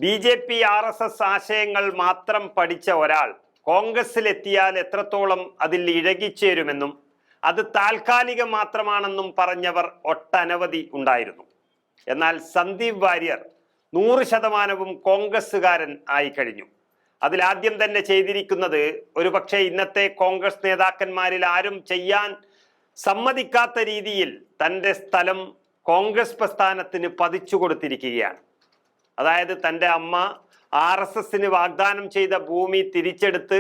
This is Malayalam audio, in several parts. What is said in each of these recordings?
BJP RSS ആശയങ്ങൾ മാത്രം പഠിച്ച ഒരാൾ കോൺഗ്രസിലെത്തിയാൽ എത്രത്തോളം അതിൽ ഇഴകിച്ചേരുമെന്നും അത് താൽക്കാലികം മാത്രമാണെന്നും പറഞ്ഞവർ ഒട്ടനവധി ഉണ്ടായിരുന്നു. എന്നാൽ സന്ദീപ് വാര്യർ 100% കോൺഗ്രസ്സുകാരൻ ആയി കഴിഞ്ഞു. അതിലാദ്യം തന്നെ ചെയ്തിരിക്കുന്നത് ഒരുപക്ഷെ ഇന്നത്തെ കോൺഗ്രസ് നേതാക്കന്മാരിൽ ആരും ചെയ്യാൻ സമ്മതിക്കാത്ത രീതിയിൽ തൻ്റെ സ്ഥലം കോൺഗ്രസ് പ്രസ്ഥാനത്തിന് പതിച്ചു കൊടുത്തിരിക്കുകയാണ്. അതായത് തൻ്റെ അമ്മ RSSന് വാഗ്ദാനം ചെയ്ത ഭൂമി തിരിച്ചെടുത്ത്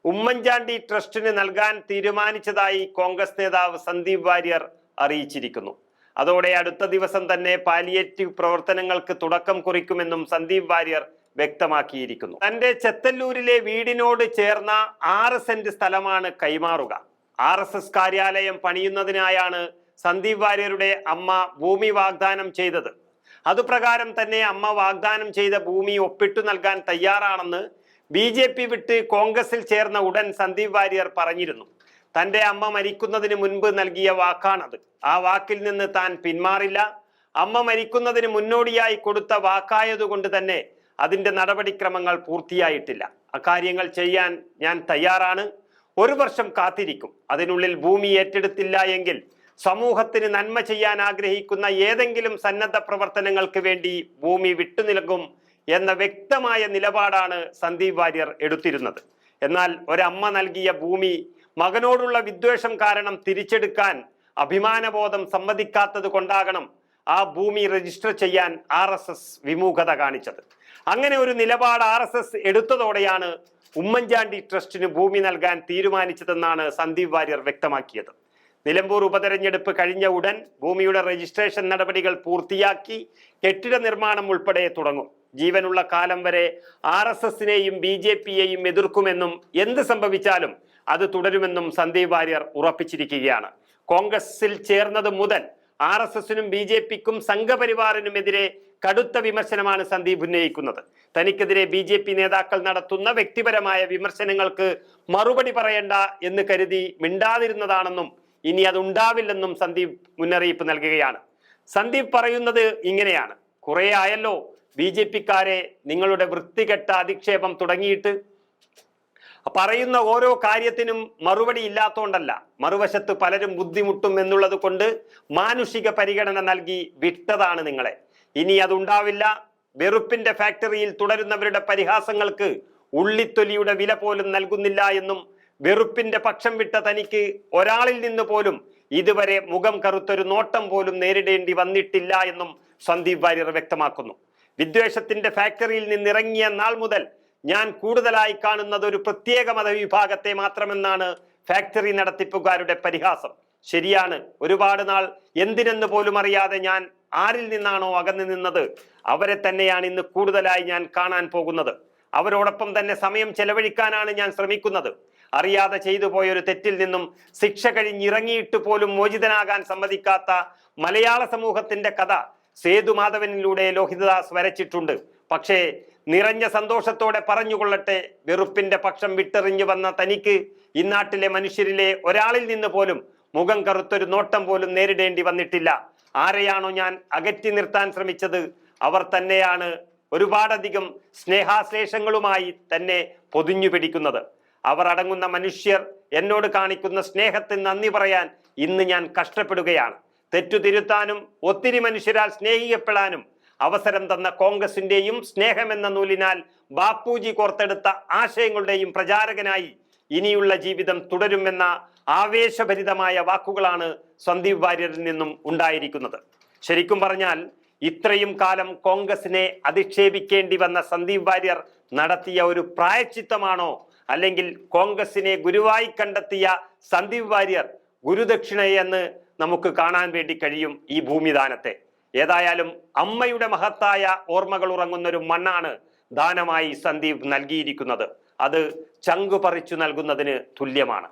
ഉമ്മൻചാണ്ടി ട്രസ്റ്റിന് നൽകാൻ തീരുമാനിച്ചതായി കോൺഗ്രസ് നേതാവ് സന്ദീപ് വാര്യർ അറിയിച്ചിരിക്കുന്നു. അതോടെ അടുത്ത ദിവസം തന്നെ പാലിയേറ്റീവ് പ്രവർത്തനങ്ങൾക്ക് തുടക്കം കുറിക്കുമെന്നും സന്ദീപ് വാര്യർ വ്യക്തമാക്കിയിരിക്കുന്നു. തന്റെ ചെത്തല്ലൂരിലെ വീടിനോട് ചേർന്ന 6 സെന്റ് സ്ഥലമാണ് കൈമാറുക. RSS കാര്യാലയം പണിയുന്നതിനായാണ് സന്ദീപ് വാര്യരുടെ അമ്മ ഭൂമി വാഗ്ദാനം ചെയ്തത്. അതുപ്രകാരം തന്നെ അമ്മ വാഗ്ദാനം ചെയ്ത ഭൂമി ഒപ്പിട്ടു നൽകാൻ തയ്യാറാണെന്ന് BJP വിട്ട് കോൺഗ്രസിൽ ചേർന്ന ഉടൻ സന്ദീപ് വാര്യർ പറഞ്ഞിരുന്നു. തൻ്റെ അമ്മ മരിക്കുന്നതിന് മുൻപ് നൽകിയ വാക്കാണത്. ആ വാക്കിൽ നിന്ന് താൻ പിന്മാറില്ല. അമ്മ മരിക്കുന്നതിന് മുന്നോടിയായി കൊടുത്ത വാക്കായതുകൊണ്ട് തന്നെ അതിൻ്റെ നടപടിക്രമങ്ങൾ പൂർത്തിയായിട്ടില്ല. അക്കാര്യങ്ങൾ ചെയ്യാൻ ഞാൻ തയ്യാറാണ്. 1 വർഷം കാത്തിരിക്കും. അതിനുള്ളിൽ ഭൂമി ഏറ്റെടുത്തില്ല എങ്കിൽ സമൂഹത്തിന് നന്മ ചെയ്യാൻ ആഗ്രഹിക്കുന്ന ഏതെങ്കിലും സന്നദ്ധ പ്രവർത്തനങ്ങൾക്ക് വേണ്ടി ഭൂമി വിട്ടുനിൽക്കും എന്ന വ്യക്തമായ നിലപാടാണ് സന്ദീപ് വാര്യർ എടുത്തിരുന്നത്. എന്നാൽ ഒരമ്മ നൽകിയ ഭൂമി മകനോടുള്ള വിദ്വേഷം കാരണം തിരിച്ചെടുക്കാൻ അഭിമാനബോധം സമ്മതിക്കാത്തത് കൊണ്ടാകണം ആ ഭൂമി രജിസ്റ്റർ ചെയ്യാൻ RSS വിമുഖത കാണിച്ചത്. അങ്ങനെ ഒരു നിലപാട് RSS എടുത്തതോടെയാണ് ഉമ്മൻചാണ്ടി ട്രസ്റ്റിന് ഭൂമി നൽകാൻ തീരുമാനിച്ചതെന്നാണ് സന്ദീപ് വാര്യർ വ്യക്തമാക്കിയത്. നിലമ്പൂർ ഉപതെരഞ്ഞെടുപ്പ് കഴിഞ്ഞ ഉടൻ ഭൂമിയുടെ രജിസ്ട്രേഷൻ നടപടികൾ പൂർത്തിയാക്കി കെട്ടിട നിർമ്മാണം ഉൾപ്പെടെ തുടങ്ങും. ജീവനുള്ള കാലം വരെ RSSനെയും BJPയെയും എതിർക്കുമെന്നും എന്ത് സംഭവിച്ചാലും അത് തുടരുമെന്നും സന്ദീപ് വാര്യർ ഉറപ്പിച്ചിരിക്കുകയാണ്. കോൺഗ്രസിൽ ചേർന്നത് മുതൽ RSSനും BJPക്കും സംഘപരിവാറിനുമെതിരെ കടുത്ത വിമർശനമാണ് സന്ദീപ് ഉന്നയിക്കുന്നത്. തനിക്കെതിരെ BJP നേതാക്കൾ നടത്തുന്ന വ്യക്തിപരമായ വിമർശനങ്ങൾക്ക് മറുപടി പറയണ്ട എന്ന് കരുതി മിണ്ടാതിരുന്നതാണെന്നും ഇനി അതുണ്ടാവില്ലെന്നും സന്ദീപ് മുന്നറിയിപ്പ് നൽകുകയാണ്. സന്ദീപ് പറയുന്നത് ഇങ്ങനെയാണ്: കുറെ ആയല്ലോ BJPക്കാരെ നിങ്ങളുടെ വൃത്തികെട്ട അധിക്ഷേപം തുടങ്ങിയിട്ട്. പറയുന്ന ഓരോ കാര്യത്തിനും മറുപടി ഇല്ലാത്തോണ്ടല്ല, മറുവശത്ത് പലരും ബുദ്ധിമുട്ടും എന്നുള്ളത് കൊണ്ട് മാനുഷിക പരിഗണന നൽകി വിട്ടതാണ് നിങ്ങളെ. ഇനി അതുണ്ടാവില്ല. വെറുപ്പിന്റെ ഫാക്ടറിയിൽ തുടരുന്നവരുടെ പരിഹാസങ്ങൾക്ക് ഉള്ളിത്തൊലിയുടെ വില പോലും നൽകുന്നില്ല എന്നും വെറുപ്പിന്റെ പക്ഷം വിട്ട തനിക്ക് ഒരാളിൽ നിന്ന് പോലും ഇതുവരെ മുഖം കറുത്തൊരു നോട്ടം പോലും നേരിടേണ്ടി വന്നിട്ടില്ല എന്നും സന്ദീപ് വാര്യർ വ്യക്തമാക്കുന്നു. വിദ്വേഷത്തിന്റെ ഫാക്ടറിയിൽ നിന്നിറങ്ങിയ നാൾ മുതൽ ഞാൻ കൂടുതലായി കാണുന്നത് ഒരു പ്രത്യേക മതവിഭാഗത്തെ മാത്രമെന്നാണ് ഫാക്ടറി നടത്തിപ്പുകാരുടെ പരിഹാസം. ശരിയാണ്, ഒരുപാട് നാൾ എന്തിനെന്ന് പോലും അറിയാതെ ഞാൻ ആരിൽ നിന്നാണോ അകന്നു നിന്നത് അവരെ തന്നെയാണ് ഇന്ന് കൂടുതലായി ഞാൻ കാണാൻ പോകുന്നത്. അവരോടൊപ്പം തന്നെ സമയം ചെലവഴിക്കാനാണ് ഞാൻ ശ്രമിക്കുന്നത്. അറിയാതെ ചെയ്തു പോയൊരു തെറ്റിൽ നിന്നും ശിക്ഷ കഴിഞ്ഞിറങ്ങിയിട്ട് പോലും മോചിതനാകാൻ സമ്മതിക്കാത്ത മലയാള സമൂഹത്തിന്റെ കഥ സേതുമാധവനിലൂടെ ലോഹിതദാസ് വരച്ചിട്ടുണ്ട്. പക്ഷേ നിറഞ്ഞ സന്തോഷത്തോടെ പറഞ്ഞുകൊള്ളട്ടെ, വെറുപ്പിന്റെ പക്ഷം വിട്ടെറിഞ്ഞു വന്ന തനിക്ക് ഇന്നാട്ടിലെ മനുഷ്യരിലെ ഒരാളിൽ നിന്ന് പോലും മുഖം കറുത്തൊരു നോട്ടം പോലും നേരിടേണ്ടി വന്നിട്ടില്ല. ആരെയാണോ ഞാൻ അകറ്റി നിർത്താൻ ശ്രമിച്ചത് അവർ തന്നെയാണ് ഒരുപാടധികം സ്നേഹാശ്ലേഷങ്ങളുമായി തന്നെ പൊതിഞ്ഞു പിടിക്കുന്നത്. അവർ അടങ്ങുന്ന മനുഷ്യർ എന്നോട് കാണിക്കുന്ന സ്നേഹത്തിന് നന്ദി പറയാൻ ഇന്ന് ഞാൻ കഷ്ടപ്പെടുകയാണ്. തെറ്റു തിരുത്താനും ഒത്തിരി മനുഷ്യരാൽ സ്നേഹിക്കപ്പെടാനും അവസരം തന്ന കോൺഗ്രസിന്റെയും സ്നേഹമെന്ന നൂലിനാൽ ബാപ്പുജി കോർത്തെടുത്ത ആശയങ്ങളുടെയും പ്രചാരകനായി ഇനിയുള്ള ജീവിതം തുടരുമെന്ന ആവേശഭരിതമായ വാക്കുകളാണ് സന്ദീപ് വാര്യരിൽ നിന്നും ഉണ്ടായിരിക്കുന്നത്. ശരിക്കും പറഞ്ഞാൽ ഇത്രയും കാലം കോൺഗ്രസിനെ അധിക്ഷേപിക്കേണ്ടി വന്ന സന്ദീപ് വാര്യർ നടത്തിയ ഒരു പ്രായശ്ചിത്തമാണോ, അല്ലെങ്കിൽ കോൺഗ്രസിനെ ഗുരുവായി കണ്ടെത്തിയ സന്ദീപ് വാര്യർ ഗുരുദക്ഷിണയെന്ന് നമുക്ക് കാണാൻ വേണ്ടി കഴിയും ഈ ഭൂമിദാനത്തെ. ഏതായാലും അമ്മയുടെ മഹത്തായ ഓർമ്മകൾ ഉറങ്ങുന്ന ഒരു മണ്ണാണ് ദാനമായി സന്ദീപ് നൽകിയിരിക്കുന്നത്. അത് ചങ്കു പറിച്ചു നൽകുന്നതിന് തുല്യമാണ്.